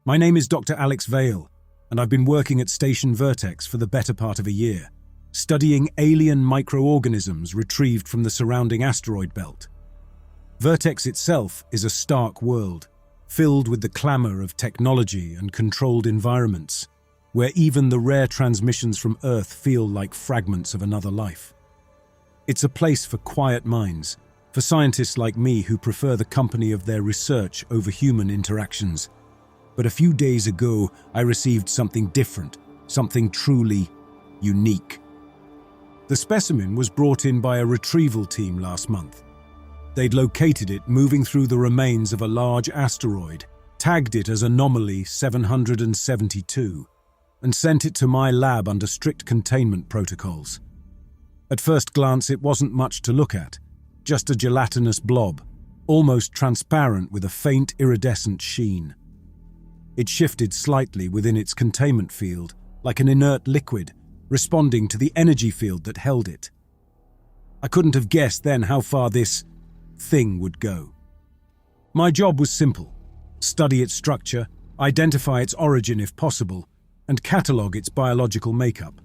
My name is Dr. Alex Vale, and I've been working at Station Vertex for the better part of a year, studying alien microorganisms retrieved from the surrounding asteroid belt. Vertex itself is a stark world, filled with the clamor of technology and controlled environments, where even the rare transmissions from Earth feel like fragments of another life. It's a place for quiet minds, for scientists like me who prefer the company of their research over human interactions. But a few days ago, I received something different, something truly unique. The specimen was brought in by a retrieval team last month. They'd located it moving through the remains of a large asteroid, tagged it as Anomaly 772, and sent it to my lab under strict containment protocols. At first glance, it wasn't much to look at, just a gelatinous blob, almost transparent with a faint iridescent sheen. It shifted slightly within its containment field, like an inert liquid, responding to the energy field that held it. I couldn't have guessed then how far this thing would go. My job was simple: study its structure, identify its origin if possible, and catalogue its biological makeup.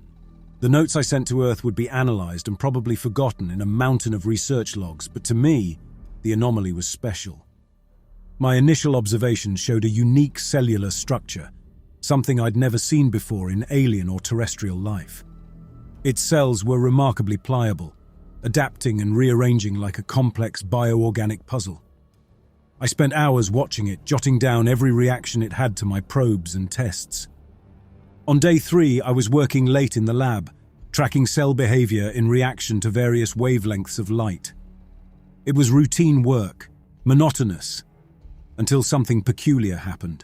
The notes I sent to Earth would be analysed and probably forgotten in a mountain of research logs, but to me, the anomaly was special. My initial observations showed a unique cellular structure, something I'd never seen before in alien or terrestrial life. Its cells were remarkably pliable, adapting and rearranging like a complex bioorganic puzzle. I spent hours watching it, jotting down every reaction it had to my probes and tests. On day 3, I was working late in the lab, tracking cell behavior in reaction to various wavelengths of light. It was routine work, monotonous, until something peculiar happened.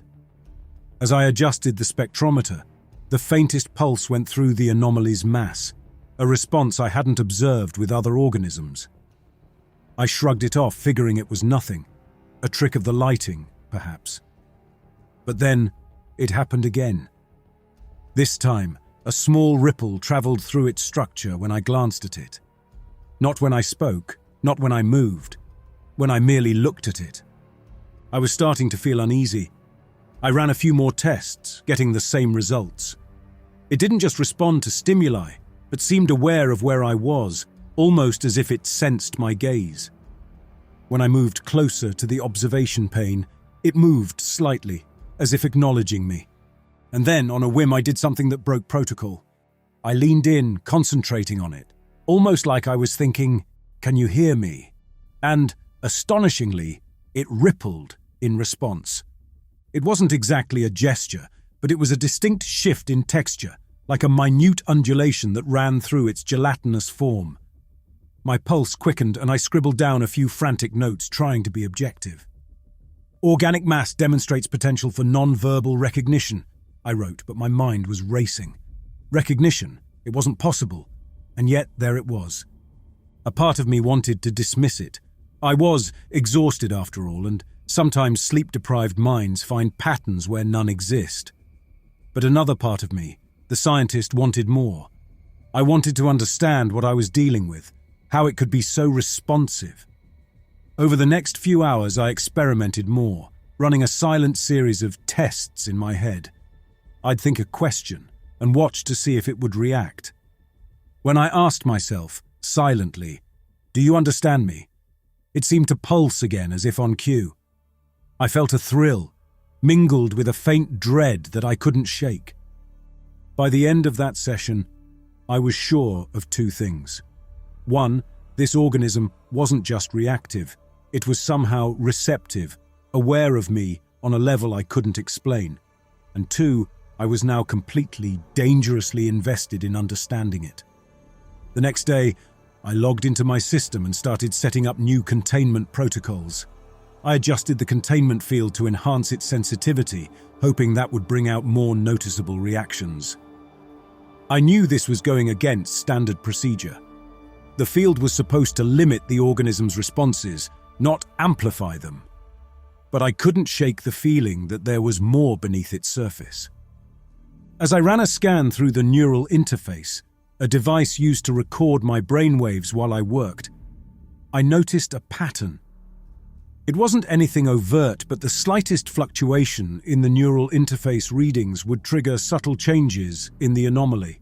As I adjusted the spectrometer, the faintest pulse went through the anomaly's mass, a response I hadn't observed with other organisms. I shrugged it off, figuring it was nothing, a trick of the lighting, perhaps. But then, it happened again. This time, a small ripple traveled through its structure when I glanced at it. Not when I spoke, not when I moved, when I merely looked at it. I was starting to feel uneasy. I ran a few more tests, getting the same results. It didn't just respond to stimuli, but seemed aware of where I was, almost as if it sensed my gaze. When I moved closer to the observation pane, it moved slightly, as if acknowledging me. And then, on a whim, I did something that broke protocol. I leaned in, concentrating on it, almost like I was thinking, "Can you hear me?" And, astonishingly, it rippled in response. It wasn't exactly a gesture, but it was a distinct shift in texture, like a minute undulation that ran through its gelatinous form. My pulse quickened and I scribbled down a few frantic notes, trying to be objective. "Organic mass demonstrates potential for non-verbal recognition," I wrote, but my mind was racing. Recognition, it wasn't possible, and yet there it was. A part of me wanted to dismiss it. I was exhausted after all, and sometimes sleep-deprived minds find patterns where none exist. But another part of me, the scientist, wanted more. I wanted to understand what I was dealing with, how it could be so responsive. Over the next few hours, I experimented more, running a silent series of tests in my head. I'd think a question and watch to see if it would react. When I asked myself, silently, "Do you understand me?" it seemed to pulse again as if on cue. I felt a thrill, mingled with a faint dread that I couldn't shake. By the end of that session, I was sure of 2 things. 1, this organism wasn't just reactive, it was somehow receptive, aware of me on a level I couldn't explain. And 2, I was now completely, dangerously invested in understanding it. The next day, I logged into my system and started setting up new containment protocols. I adjusted the containment field to enhance its sensitivity, hoping that would bring out more noticeable reactions. I knew this was going against standard procedure. The field was supposed to limit the organism's responses, not amplify them. But I couldn't shake the feeling that there was more beneath its surface. As I ran a scan through the neural interface, a device used to record my brainwaves while I worked, I noticed a pattern. It wasn't anything overt, but the slightest fluctuation in the neural interface readings would trigger subtle changes in the anomaly.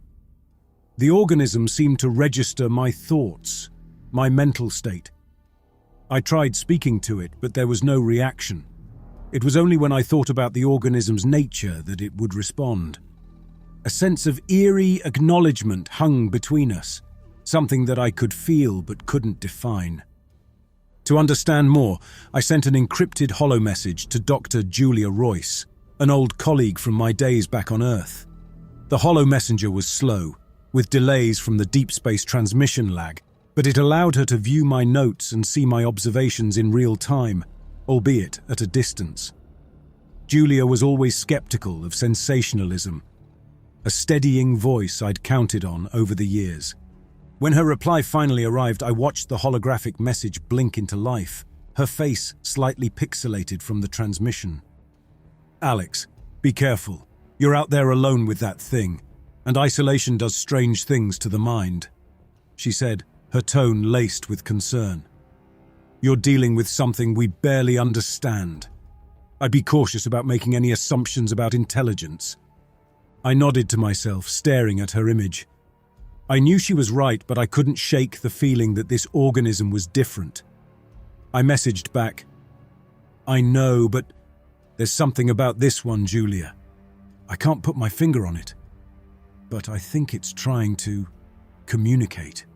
The organism seemed to register my thoughts, my mental state. I tried speaking to it, but there was no reaction. It was only when I thought about the organism's nature that it would respond. A sense of eerie acknowledgement hung between us, something that I could feel but couldn't define. To understand more, I sent an encrypted holo message to Dr. Julia Royce, an old colleague from my days back on Earth. The holo messenger was slow, with delays from the deep space transmission lag, but it allowed her to view my notes and see my observations in real time, albeit at a distance. Julia was always skeptical of sensationalism, a steadying voice I'd counted on over the years. When her reply finally arrived, I watched the holographic message blink into life, her face slightly pixelated from the transmission. "Alex, be careful. You're out there alone with that thing, and isolation does strange things to the mind," she said, her tone laced with concern. "You're dealing with something we barely understand. I'd be cautious about making any assumptions about intelligence." I nodded to myself, staring at her image. I knew she was right, but I couldn't shake the feeling that this organism was different. I messaged back, "I know, but there's something about this one, Julia. I can't put my finger on it, but I think it's trying to communicate."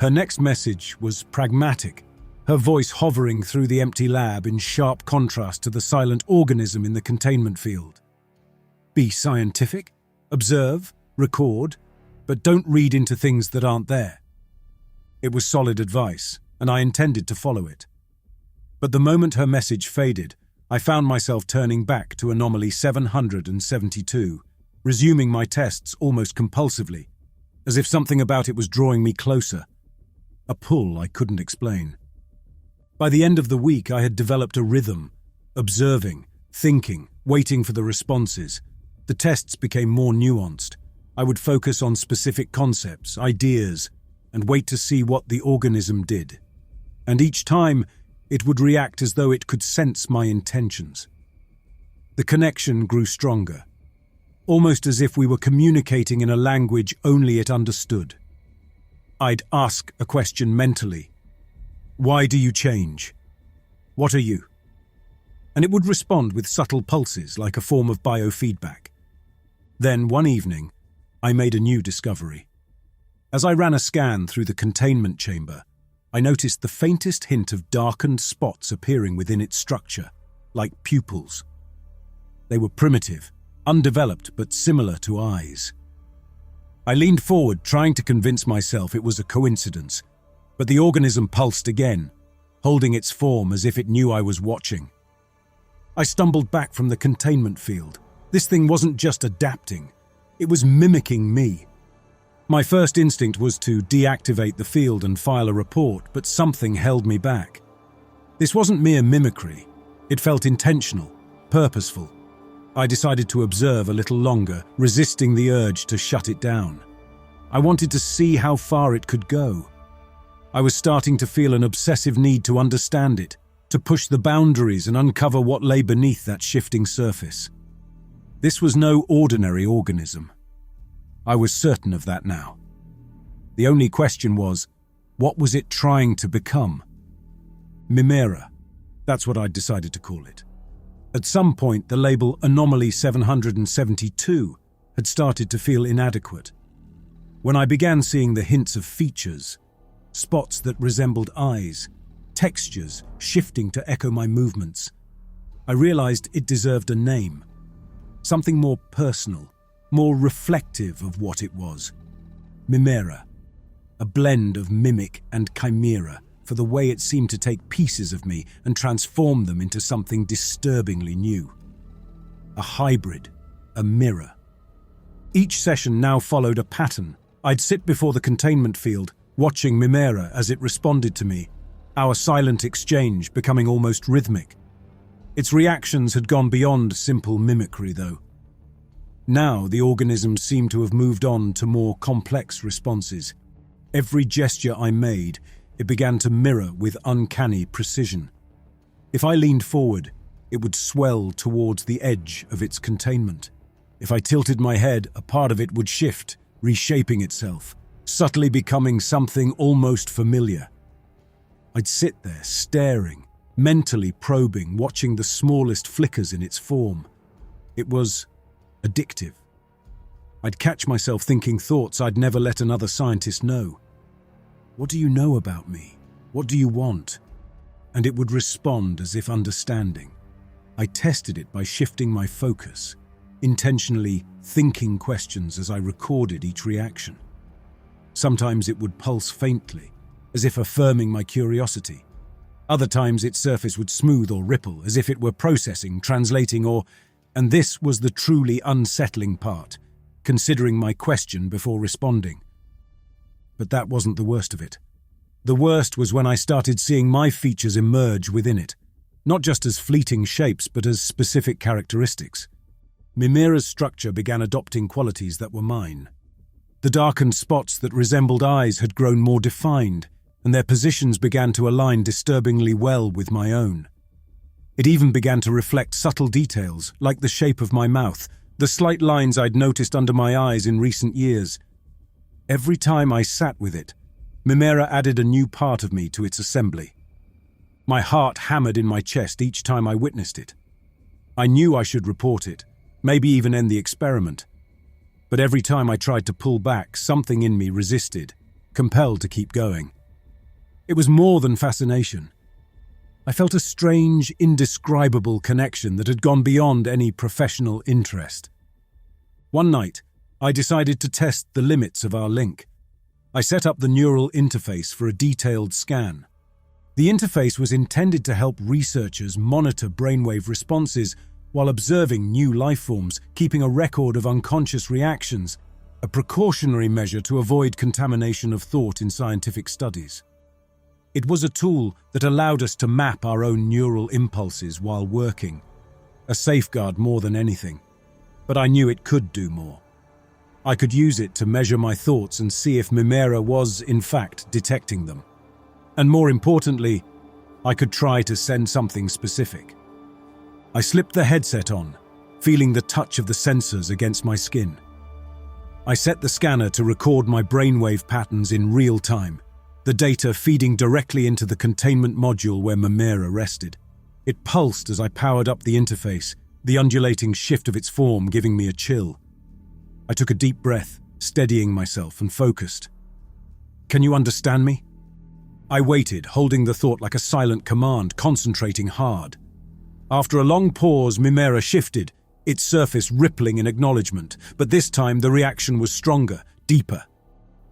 Her next message was pragmatic, her voice hovering through the empty lab in sharp contrast to the silent organism in the containment field. "Be scientific, observe, record, but don't read into things that aren't there." It was solid advice, and I intended to follow it. But the moment her message faded, I found myself turning back to anomaly 772, resuming my tests almost compulsively, as if something about it was drawing me closer, a pull I couldn't explain. By the end of the week, I had developed a rhythm, observing, thinking, waiting for the responses. The tests became more nuanced. I would focus on specific concepts, ideas, and wait to see what the organism did. And each time, it would react as though it could sense my intentions. The connection grew stronger, almost as if we were communicating in a language only it understood. I'd ask a question mentally. "Why do you change? What are you?" And it would respond with subtle pulses like a form of biofeedback. Then, one evening, I made a new discovery. As I ran a scan through the containment chamber, I noticed the faintest hint of darkened spots appearing within its structure, like pupils. They were primitive, undeveloped but similar to eyes. I leaned forward, trying to convince myself it was a coincidence, but the organism pulsed again, holding its form as if it knew I was watching. I stumbled back from the containment field. This thing wasn't just adapting, it was mimicking me. My first instinct was to deactivate the field and file a report, but something held me back. This wasn't mere mimicry. It felt intentional, purposeful. I decided to observe a little longer, resisting the urge to shut it down. I wanted to see how far it could go. I was starting to feel an obsessive need to understand it, to push the boundaries and uncover what lay beneath that shifting surface. This was no ordinary organism. I was certain of that now. The only question was, what was it trying to become? Mimera, that's what I'd decided to call it. At some point, the label Anomaly 772 had started to feel inadequate. When I began seeing the hints of features, spots that resembled eyes, textures shifting to echo my movements, I realized it deserved a name. Something more personal, more reflective of what it was. Mimera, a blend of mimic and chimera, for the way it seemed to take pieces of me and transform them into something disturbingly new. A hybrid, a mirror. Each session now followed a pattern. I'd sit before the containment field, watching Mimera as it responded to me, our silent exchange becoming almost rhythmic. Its reactions had gone beyond simple mimicry, though. Now the organism seemed to have moved on to more complex responses. Every gesture I made, it began to mirror with uncanny precision. If I leaned forward, it would swell towards the edge of its containment. If I tilted my head, a part of it would shift, reshaping itself, subtly becoming something almost familiar. I'd sit there, staring, mentally probing, watching the smallest flickers in its form. It was addictive. I'd catch myself thinking thoughts I'd never let another scientist know. "What do you know about me? What do you want?" And it would respond as if understanding. I tested it by shifting my focus, intentionally thinking questions as I recorded each reaction. Sometimes it would pulse faintly, as if affirming my curiosity. Other times its surface would smooth or ripple, as if it were processing, translating, and this was the truly unsettling part, considering my question before responding. But that wasn't the worst of it. The worst was when I started seeing my features emerge within it, not just as fleeting shapes, but as specific characteristics. Mimira's structure began adopting qualities that were mine. The darkened spots that resembled eyes had grown more defined, and their positions began to align disturbingly well with my own. It even began to reflect subtle details, like the shape of my mouth, the slight lines I'd noticed under my eyes in recent years. Every time I sat with it, Mimira added a new part of me to its assembly. My heart hammered in my chest each time I witnessed it. I knew I should report it, maybe even end the experiment. But every time I tried to pull back, something in me resisted, compelled to keep going. It was more than fascination. I felt a strange, indescribable connection that had gone beyond any professional interest. One night, I decided to test the limits of our link. I set up the neural interface for a detailed scan. The interface was intended to help researchers monitor brainwave responses while observing new lifeforms, keeping a record of unconscious reactions, a precautionary measure to avoid contamination of thought in scientific studies. It was a tool that allowed us to map our own neural impulses while working, a safeguard more than anything. But I knew it could do more. I could use it to measure my thoughts and see if Mimira was, in fact, detecting them. And more importantly, I could try to send something specific. I slipped the headset on, feeling the touch of the sensors against my skin. I set the scanner to record my brainwave patterns in real time, the data feeding directly into the containment module where Mimira rested. It pulsed as I powered up the interface, the undulating shift of its form giving me a chill. I took a deep breath, steadying myself and focused. "Can you understand me?" I waited, holding the thought like a silent command, concentrating hard. After a long pause, Mimira shifted, its surface rippling in acknowledgement, but this time the reaction was stronger, deeper.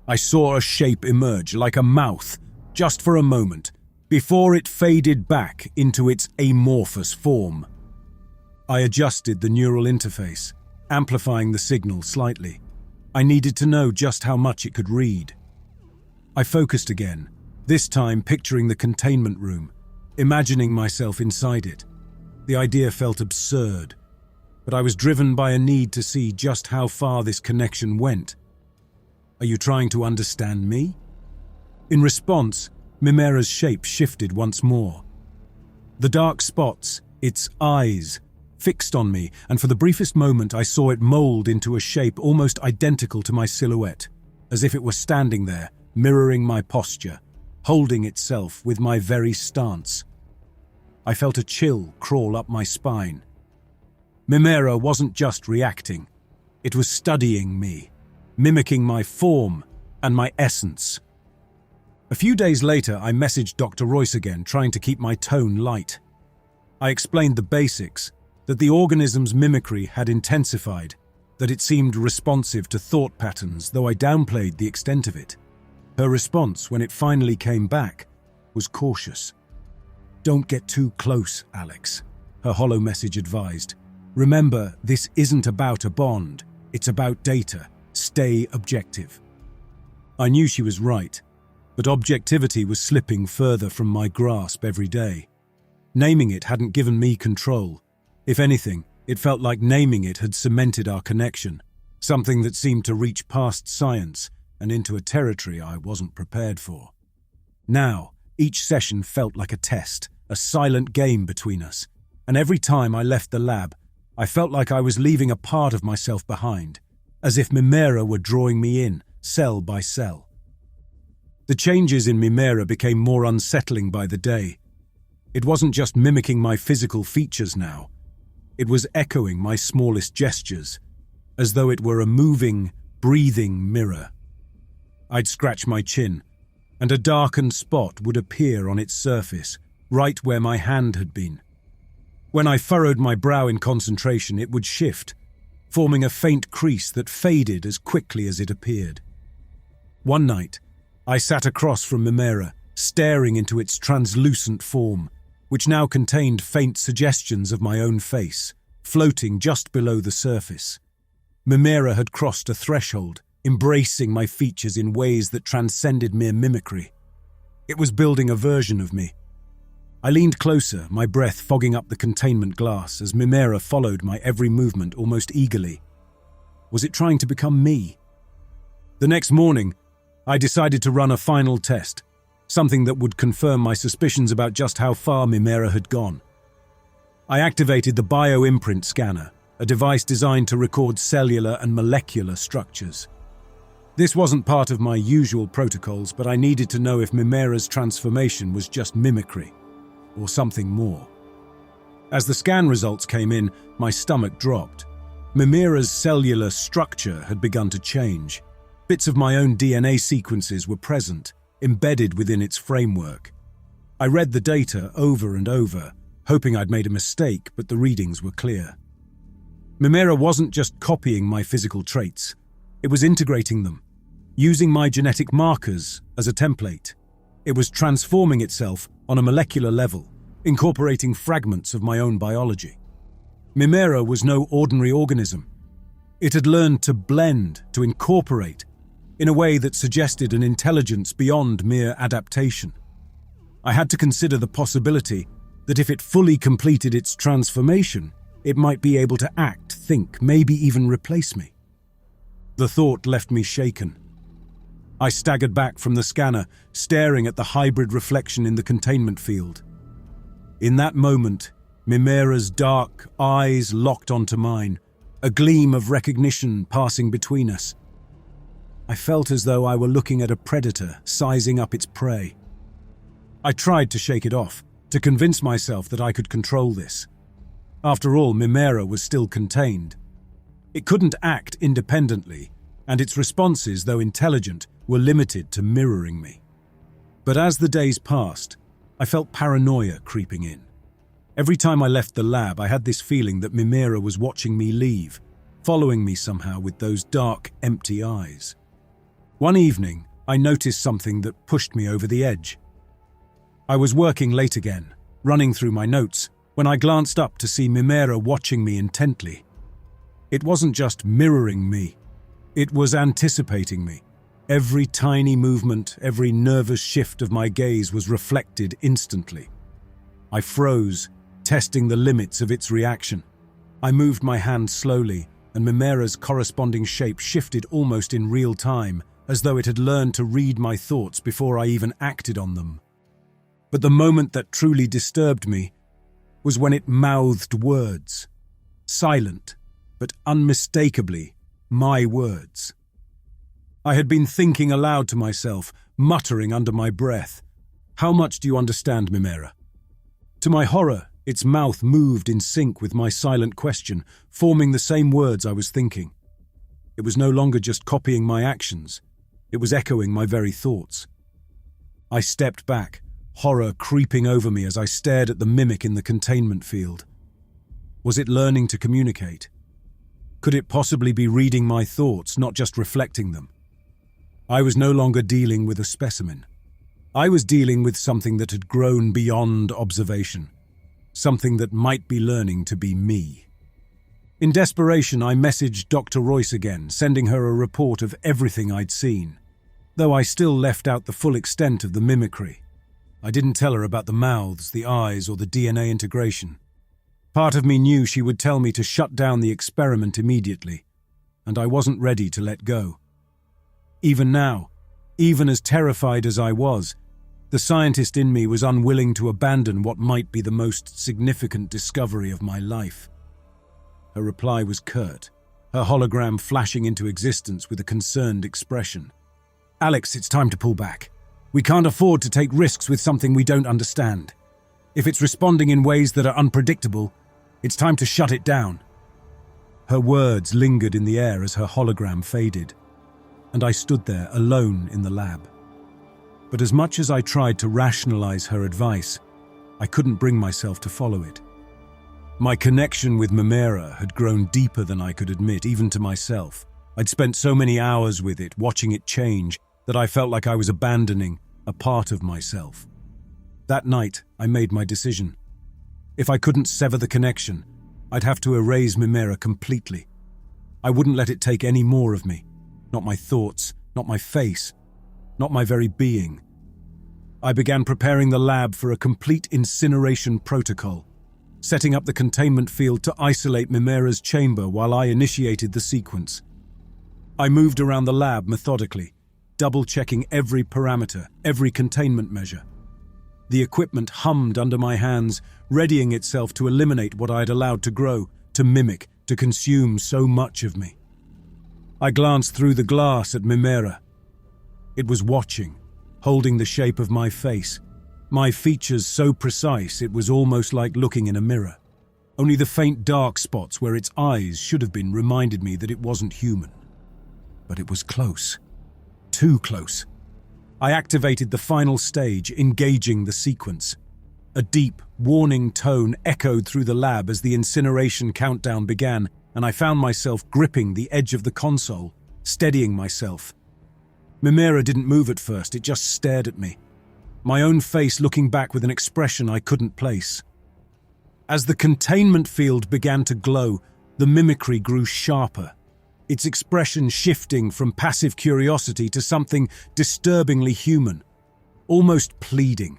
I saw a shape emerge, like a mouth, just for a moment, before it faded back into its amorphous form. I adjusted the neural interface, amplifying the signal slightly. I needed to know just how much it could read. I focused again, this time picturing the containment room, imagining myself inside it. The idea felt absurd, but I was driven by a need to see just how far this connection went. "Are you trying to understand me?" In response, Mimira's shape shifted once more. The dark spots, its eyes, fixed on me, and for the briefest moment I saw it mold into a shape almost identical to my silhouette, as if it were standing there, mirroring my posture, holding itself with my very stance. I felt a chill crawl up my spine. Mimira wasn't just reacting, it was studying me, mimicking my form and my essence. A few days later, I messaged Dr. Royce again, trying to keep my tone light. I explained the basics, that the organism's mimicry had intensified, that it seemed responsive to thought patterns, though I downplayed the extent of it. Her response, when it finally came back, was cautious. "Don't get too close, Alex," her hollow message advised. "Remember, this isn't about a bond, it's about data. Stay objective." I knew she was right, but objectivity was slipping further from my grasp every day. Naming it hadn't given me control. If anything, it felt like naming it had cemented our connection, something that seemed to reach past science and into a territory I wasn't prepared for. Now, each session felt like a test, a silent game between us, and every time I left the lab, I felt like I was leaving a part of myself behind, as if Mimera were drawing me in, cell by cell. The changes in Mimera became more unsettling by the day. It wasn't just mimicking my physical features now. It was echoing my smallest gestures, as though it were a moving, breathing mirror. I'd scratch my chin, and a darkened spot would appear on its surface, right where my hand had been. When I furrowed my brow in concentration, it would shift, forming a faint crease that faded as quickly as it appeared. One night, I sat across from Mimera, staring into its translucent form, which now contained faint suggestions of my own face, floating just below the surface. Mimera had crossed a threshold, embracing my features in ways that transcended mere mimicry. It was building a version of me. I leaned closer, my breath fogging up the containment glass as Mimera followed my every movement almost eagerly. Was it trying to become me? The next morning, I decided to run a final test, something that would confirm my suspicions about just how far Mimera had gone. I activated the bioimprint scanner, a device designed to record cellular and molecular structures. This wasn't part of my usual protocols, but I needed to know if Mimera's transformation was just mimicry, or something more. As the scan results came in, my stomach dropped. Mimera's cellular structure had begun to change. Bits of my own DNA sequences were present, embedded within its framework. I read the data over and over, hoping I'd made a mistake, but the readings were clear. Mimera wasn't just copying my physical traits, it was integrating them, using my genetic markers as a template. It was transforming itself on a molecular level, incorporating fragments of my own biology. Mimera was no ordinary organism. It had learned to blend, to incorporate, in a way that suggested an intelligence beyond mere adaptation. I had to consider the possibility that if it fully completed its transformation, it might be able to act, think, maybe even replace me. The thought left me shaken. I staggered back from the scanner, staring at the hybrid reflection in the containment field. In that moment, Mimera's dark eyes locked onto mine, a gleam of recognition passing between us. I felt as though I were looking at a predator sizing up its prey. I tried to shake it off, to convince myself that I could control this. After all, Mimera was still contained. It couldn't act independently, and its responses, though intelligent, were limited to mirroring me. But as the days passed, I felt paranoia creeping in. Every time I left the lab, I had this feeling that Mimera was watching me leave, following me somehow with those dark, empty eyes. One evening, I noticed something that pushed me over the edge. I was working late again, running through my notes, when I glanced up to see Mimera watching me intently. It wasn't just mirroring me, it was anticipating me. Every tiny movement, every nervous shift of my gaze was reflected instantly. I froze, testing the limits of its reaction. I moved my hand slowly, and Mimera's corresponding shape shifted almost in real time, as though it had learned to read my thoughts before I even acted on them. But the moment that truly disturbed me was when it mouthed words. Silent, but unmistakably my words. I had been thinking aloud to myself, muttering under my breath, "How much do you understand, Mimera?" To my horror, its mouth moved in sync with my silent question, forming the same words I was thinking. It was no longer just copying my actions, it was echoing my very thoughts. I stepped back, horror creeping over me as I stared at the mimic in the containment field. Was it learning to communicate? Could it possibly be reading my thoughts, not just reflecting them? I was no longer dealing with a specimen. I was dealing with something that had grown beyond observation, something that might be learning to be me. In desperation, I messaged Dr. Royce again, sending her a report of everything I'd seen, though I still left out the full extent of the mimicry. I didn't tell her about the mouths, the eyes, or the DNA integration. Part of me knew she would tell me to shut down the experiment immediately, and I wasn't ready to let go. Even now, even as terrified as I was, The scientist in me was unwilling to abandon what might be the most significant discovery of my life. Her reply was curt, her hologram flashing into existence with a concerned expression. "Alex, it's time to pull back. We can't afford to take risks with something we don't understand. If it's responding in ways that are unpredictable, it's time to shut it down." Her words lingered in the air as her hologram faded, and I stood there alone in the lab. But as much as I tried to rationalize her advice, I couldn't bring myself to follow it. My connection with Mimicry had grown deeper than I could admit, even to myself. I'd spent so many hours with it, watching it change, that I felt like I was abandoning a part of myself. That night, I made my decision. If I couldn't sever the connection, I'd have to erase Mimicry completely. I wouldn't let it take any more of me. Not my thoughts, not my face, not my very being. I began preparing the lab for a complete incineration protocol, setting up the containment field to isolate Mimicry's chamber while I initiated the sequence. I moved around the lab methodically, double-checking every parameter, every containment measure. The equipment hummed under my hands, readying itself to eliminate what I had allowed to grow, to mimic, to consume so much of me. I glanced through the glass at Mimicry. It was watching, holding the shape of my face, my features so precise it was almost like looking in a mirror. Only the faint dark spots where its eyes should have been reminded me that it wasn't human. But it was close. Too close. I activated the final stage, engaging the sequence. A deep, warning tone echoed through the lab as the incineration countdown began, and I found myself gripping the edge of the console, steadying myself. Mimicry didn't move at first, it just stared at me, my own face looking back with an expression I couldn't place. As the containment field began to glow, the mimicry grew sharper, its expression shifting from passive curiosity to something disturbingly human, almost pleading.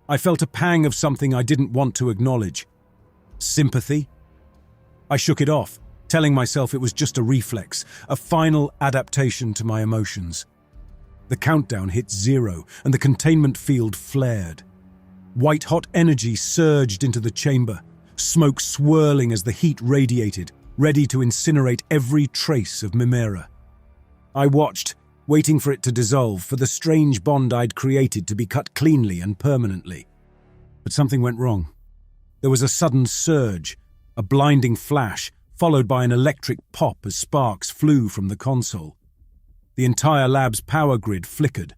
I felt a pang of something I didn't want to acknowledge. Sympathy? I shook it off, telling myself it was just a reflex, a final adaptation to my emotions. The countdown hit 0, and the containment field flared. White-hot energy surged into the chamber, smoke swirling as the heat radiated, ready to incinerate every trace of Mimicry. I watched, waiting for it to dissolve, for the strange bond I'd created to be cut cleanly and permanently. But something went wrong. There was a sudden surge, a blinding flash, followed by an electric pop as sparks flew from the console. The entire lab's power grid flickered.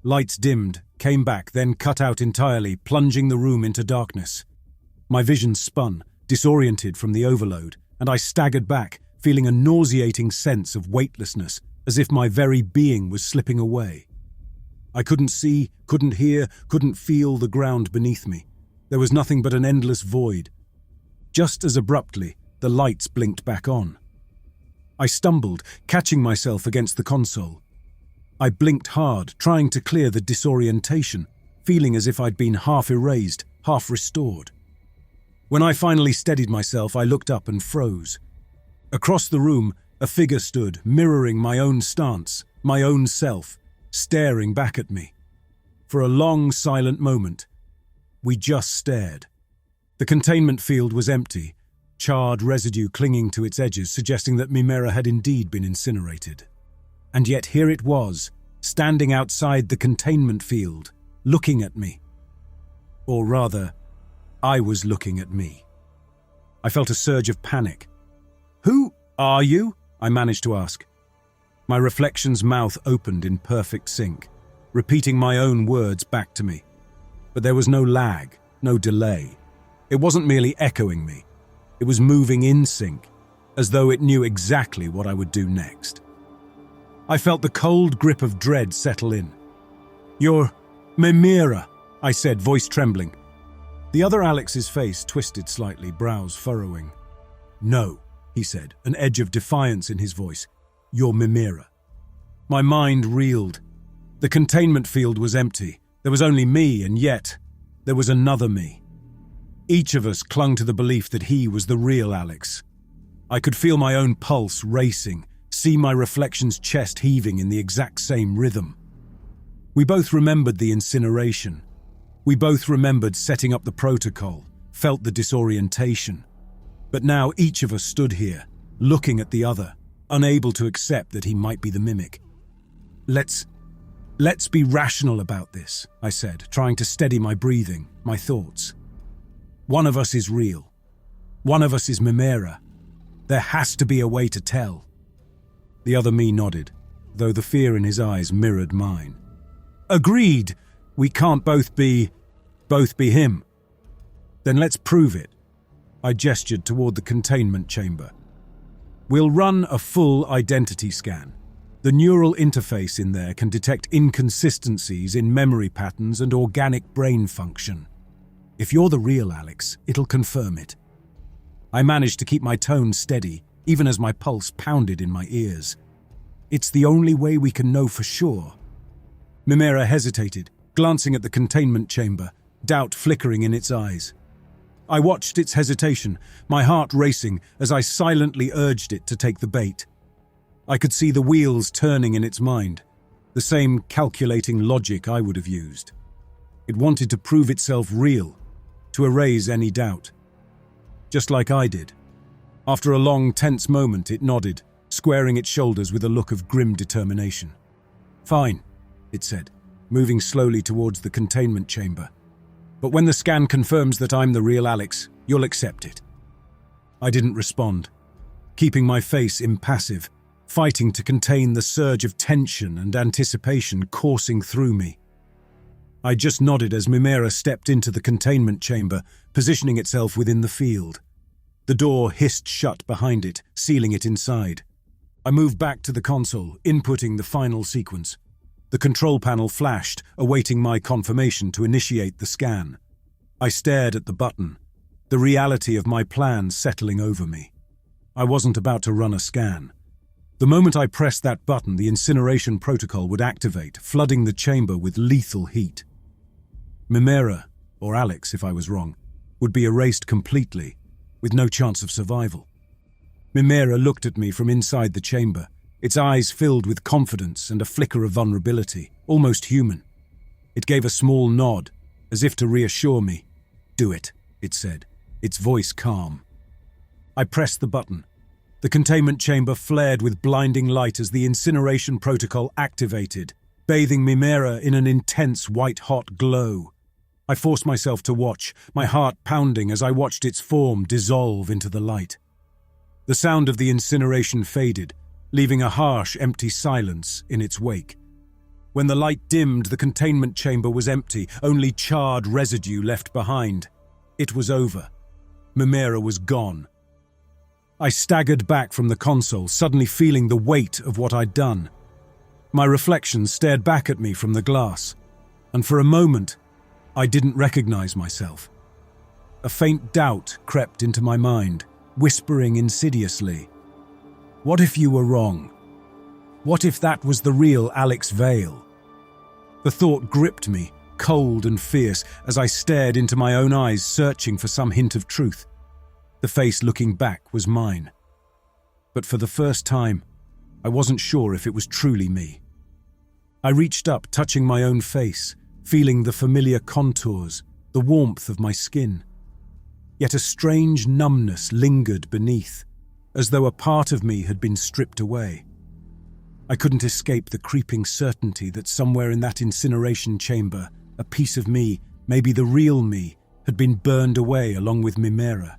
Lights dimmed, came back, then cut out entirely, plunging the room into darkness. My vision spun, disoriented from the overload, and I staggered back, feeling a nauseating sense of weightlessness, as if my very being was slipping away. I couldn't see, couldn't hear, couldn't feel the ground beneath me. There was nothing but an endless void. Just as abruptly, the lights blinked back on. I stumbled, catching myself against the console. I blinked hard, trying to clear the disorientation, feeling as if I'd been half erased, half restored. When I finally steadied myself, I looked up and froze. Across the room, a figure stood, mirroring my own stance, my own self, staring back at me. For a long, silent moment, we just stared. The containment field was empty, charred residue clinging to its edges, suggesting that Mimicry had indeed been incinerated. And yet here it was, standing outside the containment field, looking at me. Or rather, I was looking at me. I felt a surge of panic. "Who are you?" I managed to ask. My reflection's mouth opened in perfect sync, repeating my own words back to me. But there was no lag, no delay. It wasn't merely echoing me. It was moving in sync, as though it knew exactly what I would do next. I felt the cold grip of dread settle in. "You're Mimicry," I said, voice trembling. The other Alex's face twisted slightly, brows furrowing. "No," he said, an edge of defiance in his voice. "You're Mimicry." My mind reeled. The containment field was empty. There was only me, and yet there was another me. Each of us clung to the belief that he was the real Alex. I could feel my own pulse racing, see my reflection's chest heaving in the exact same rhythm. We both remembered the incineration. We both remembered setting up the protocol, felt the disorientation. But now each of us stood here, looking at the other, unable to accept that he might be the mimic. Let's be rational about this, I said, trying to steady my breathing, my thoughts. One of us is real. One of us is Mimicry. There has to be a way to tell. The other me nodded, though the fear in his eyes mirrored mine. Agreed! We can't both be him. Then let's prove it. I gestured toward the containment chamber. We'll run a full identity scan. The neural interface in there can detect inconsistencies in memory patterns and organic brain function. If you're the real Alex, it'll confirm it. I managed to keep my tone steady, even as my pulse pounded in my ears. It's the only way we can know for sure. Mimicry hesitated, glancing at the containment chamber, doubt flickering in its eyes. I watched its hesitation, my heart racing as I silently urged it to take the bait. I could see the wheels turning in its mind, the same calculating logic I would have used. It wanted to prove itself real, to erase any doubt. Just like I did. After a long, tense moment, it nodded, squaring its shoulders with a look of grim determination. Fine, it said, moving slowly towards the containment chamber. But when the scan confirms that I'm the real Alex, you'll accept it. I didn't respond, keeping my face impassive, fighting to contain the surge of tension and anticipation coursing through me. I just nodded as Mimicry stepped into the containment chamber, positioning itself within the field. The door hissed shut behind it, sealing it inside. I moved back to the console, inputting the final sequence. The control panel flashed, awaiting my confirmation to initiate the scan. I stared at the button, the reality of my plan settling over me. I wasn't about to run a scan. The moment I pressed that button, the incineration protocol would activate, flooding the chamber with lethal heat. Mimicry, or Alex if I was wrong, would be erased completely, with no chance of survival. Mimicry looked at me from inside the chamber, its eyes filled with confidence and a flicker of vulnerability, almost human. It gave a small nod, as if to reassure me. Do it, it said, its voice calm. I pressed the button. The containment chamber flared with blinding light as the incineration protocol activated, bathing Mimicry in an intense white-hot glow. I forced myself to watch, my heart pounding as I watched its form dissolve into the light. The sound of the incineration faded, leaving a harsh, empty silence in its wake. When the light dimmed, the containment chamber was empty, only charred residue left behind. It was over. Mimicry was gone. I staggered back from the console, suddenly feeling the weight of what I'd done. My reflection stared back at me from the glass, and for a moment, I didn't recognize myself. A faint doubt crept into my mind, whispering insidiously, "What if you were wrong? What if that was the real Alex Vale?" The thought gripped me, cold and fierce, as I stared into my own eyes, searching for some hint of truth. The face looking back was mine. But for the first time, I wasn't sure if it was truly me. I reached up, touching my own face, feeling the familiar contours, the warmth of my skin. Yet a strange numbness lingered beneath, as though a part of me had been stripped away. I couldn't escape the creeping certainty that somewhere in that incineration chamber, a piece of me, maybe the real me, had been burned away along with Mimicry.